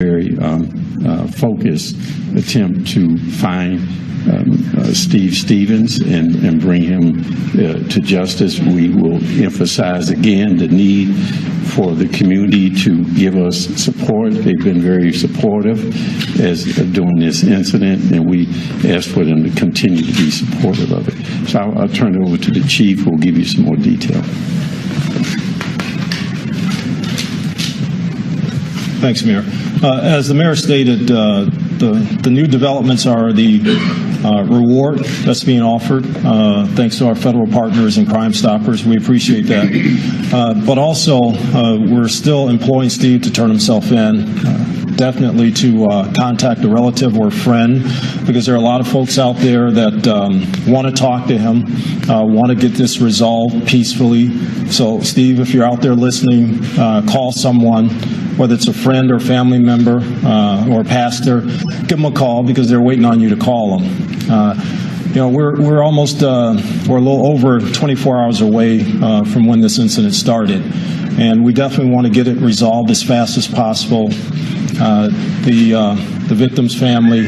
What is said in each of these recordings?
very focused attempt to find Steve Stevens and bring him to justice. We will emphasize again the need for the community to give us support. They've been very supportive during this incident, and we ask for them to continue to be supportive of it. So I'll turn it over to the chief, who will give you some more detail. Thanks, Mayor. As the mayor stated, the new developments are the reward that's being offered, thanks to our federal partners and Crime Stoppers. We appreciate that. But also, we're still employing Steve to turn himself in. Definitely to contact a relative or a friend, because there are a lot of folks out there that want to talk to him, want to get this resolved peacefully. So, Steve, if you're out there listening, call someone, whether it's a friend or family member or a pastor. Give them a call, because they're waiting on you to call them. You know, we're almost, we're a little over 24 hours away from when this incident started, and we definitely want to get it resolved as fast as possible. The victim's family,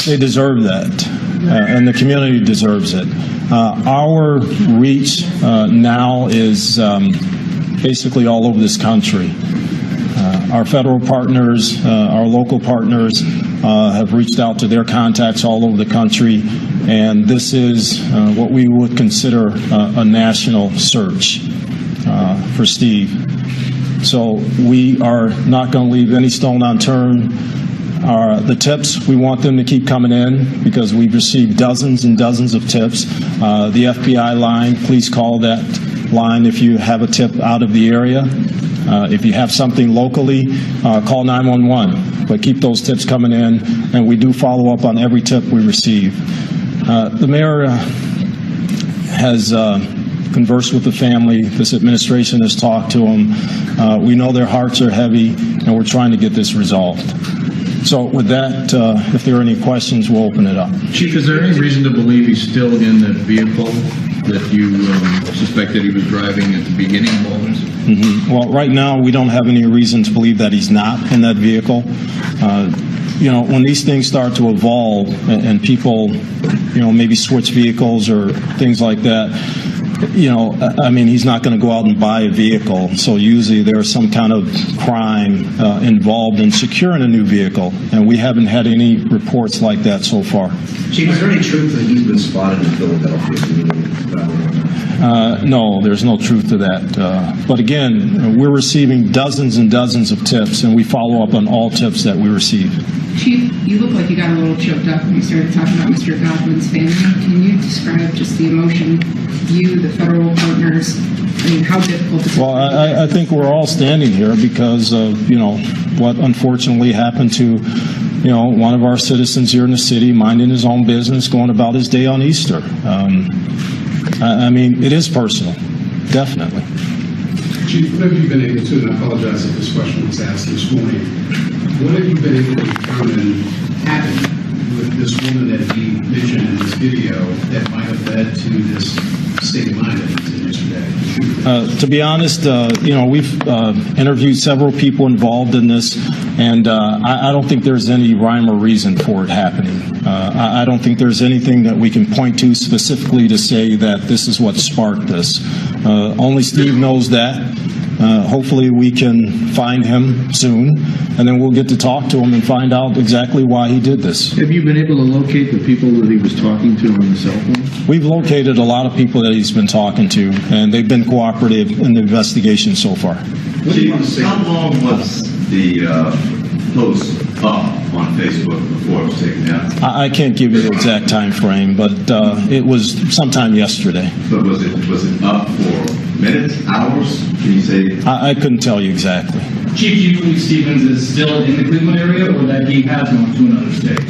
they deserve that, and the community deserves it. Our reach now is basically all over this country. Our federal partners, our local partners have reached out to their contacts all over the country, and this is what we would consider a national search for Steve. So we are not going to leave any stone unturned. The tips, we want them to keep coming in, because we've received dozens and dozens of tips. The FBI line, please call that line if you have a tip out of the area. If you have something locally, call 911. But keep those tips coming in, and we do follow up on every tip we receive. The mayor has conversed with the family. This administration has talked to them. We know their hearts are heavy, and we're trying to get this resolved. So with that, if there are any questions, we'll open it up. Chief, is there any reason to believe he's still in that vehicle that you suspected he was driving at the beginning of all this? Well, right now, we don't have any reason to believe that he's not in that vehicle. You know, when these things start to evolve and people, you know, maybe switch vehicles or things like that, you know, I mean, he's not going to go out and buy a vehicle. So usually there's some kind of crime involved in securing a new vehicle, and we haven't had any reports like that so far. Chief, is there any truth that he's been spotted in Philadelphia? No, there's no truth to that. But again, we're receiving dozens and dozens of tips, and we follow up on all tips that we receive. Chief, you look like you got a little choked up when you started talking about Mr. Godwin's family. Can you describe just the emotion, you, the federal partners? I mean, how difficult is it? Well, I think we're all standing here because of, you know, what unfortunately happened to, you know, one of our citizens here in the city, minding his own business, going about his day on Easter. I mean, it is personal, definitely. Chief, what have you been able to, and I apologize if this question was asked this morning, what have you been able to determine happened with this woman that he mentioned in this video that might have led to this state of mind that he was in yesterday? To be honest, you know, we've interviewed several people involved in this, and I don't think there's any rhyme or reason for it happening. I don't think there's anything that we can point to specifically to say that this is what sparked this. Only Steve knows that. Hopefully we can find him soon, and then we'll get to talk to him and find out exactly why he did this. Have you been able to locate the people that he was talking to on the cell phone? We've located a lot of people that he's been talking to, and they've been cooperative in the investigation so far. How long was the post up on Facebook before it was taken down? I can't give you the exact time frame, but it was sometime yesterday. But was it up for minutes, hours? Can you say? I couldn't tell you exactly. Chief, do you believe Stevens is still in the Cleveland area, or that he has gone to another state?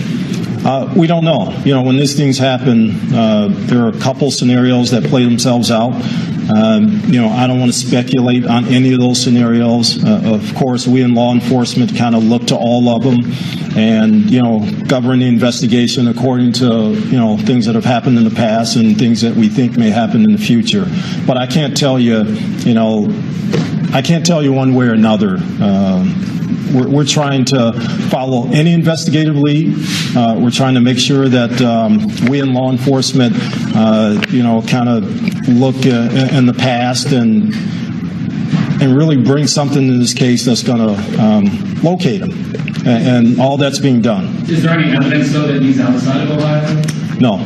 We don't know. You know, when these things happen, there are a couple scenarios that play themselves out. You know, I don't want to speculate on any of those scenarios. Of course, we in law enforcement kind of look to all of them and, you know, govern the investigation according to, you know, things that have happened in the past and things that we think may happen in the future. But I can't tell you, you know, I can't tell you one way or another. We're trying to follow any investigative lead. We're trying to make sure that we in law enforcement, kind of look in the past and really bring something to this case that's going to locate him. And all that's being done. Is there any evidence, though, that he's outside of Ohio? No.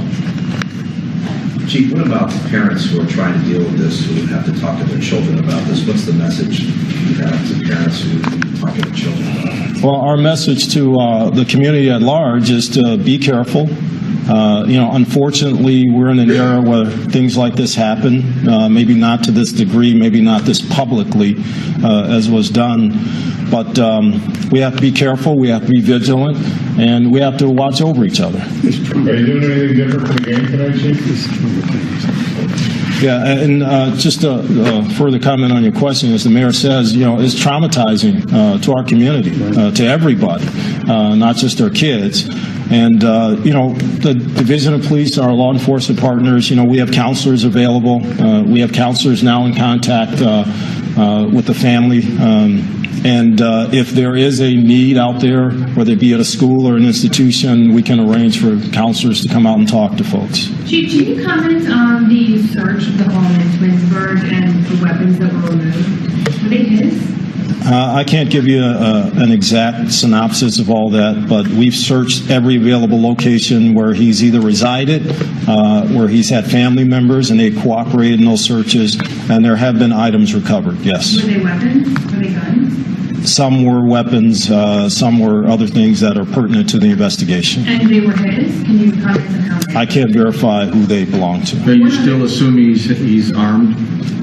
Chief, what about the parents who are trying to deal with this, who have to talk to their children about this? What's the message you have to parents who talk to their children about it? Well, our message to the community at large is to be careful. Unfortunately, we're in an era where things like this happen, maybe not to this degree, maybe not this publicly as was done, but we have to be careful, we have to be vigilant, and we have to watch over each other. Are you doing anything different for the game tonight, Chief? Yeah, and just a further comment on your question, as the mayor says, it's traumatizing to our community, to everybody, not just our kids. And, the Division of Police, our law enforcement partners, we have counselors available. We have counselors now in contact with the family. And if there is a need out there, whether it be at a school or an institution, we can arrange for counselors to come out and talk to folks. Chief, can you comment on the search of the home in Twinsburg and the weapons that were removed? Were they his? I can't give you an exact synopsis of all that, but we've searched every available location where he's either resided, where he's had family members, and they cooperated in those searches, and there have been items recovered, yes. Were they weapons? Were they guns? Some were weapons, some were other things that are pertinent to the investigation. And they were his? Can you comment on how many? I can't verify who they belong to. Are you still assuming he's armed?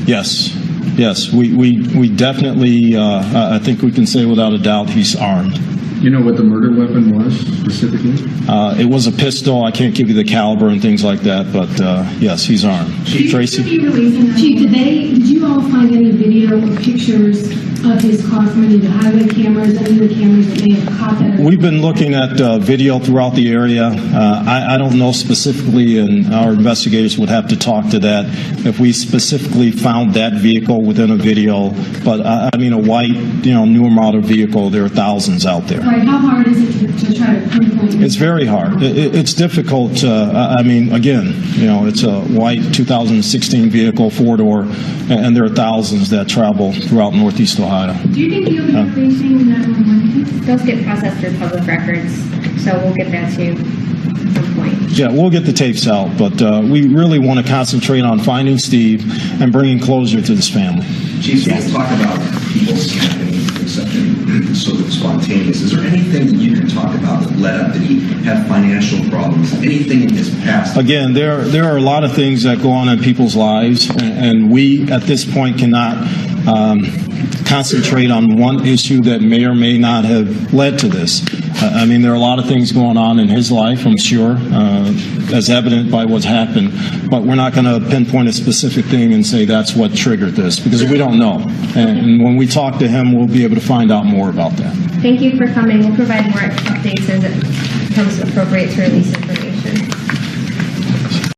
Yes. Yes, we definitely, I think we can say without a doubt he's armed. You know what the murder weapon was specifically? It was a pistol. I can't give you the caliber and things like that, but yes, he's armed. Tracy? Chief, did you all find any video or pictures of his car from any of the highway cameras, any of the cameras that may have caught that? We've been looking at video throughout the area. I don't know specifically, and our investigators would have to talk to that, if we specifically found that vehicle within a video. But I mean, a white, newer model vehicle, there are thousands out there. Right, how hard is it to try to pinpoint? It's very hard. It's difficult. Again, it's a white 2016 vehicle, four-door, and there are thousands that travel throughout Northeast Ohio. Do you think you'll be releasing that one? Those get processed through public records, so we'll get that to you at some point. Yeah, we'll get the tapes out, but we really want to concentrate on finding Steve and bringing closure to this family. Chief, let's talk about people snapping, accepting sort of spontaneous. Is there anything that you can talk about that led up? Did he have financial problems? Anything in his past? Again, there are a lot of things that go on in people's lives, and we at this point cannot concentrate on one issue that may or may not have led to this. There are a lot of things going on in his life, I'm sure, as evident by what's happened, but we're not going to pinpoint a specific thing and say that's what triggered this, because we don't know. And when we talk to him, we'll be able to find out more about that. Thank you for coming. We'll provide more updates as it becomes appropriate to release information.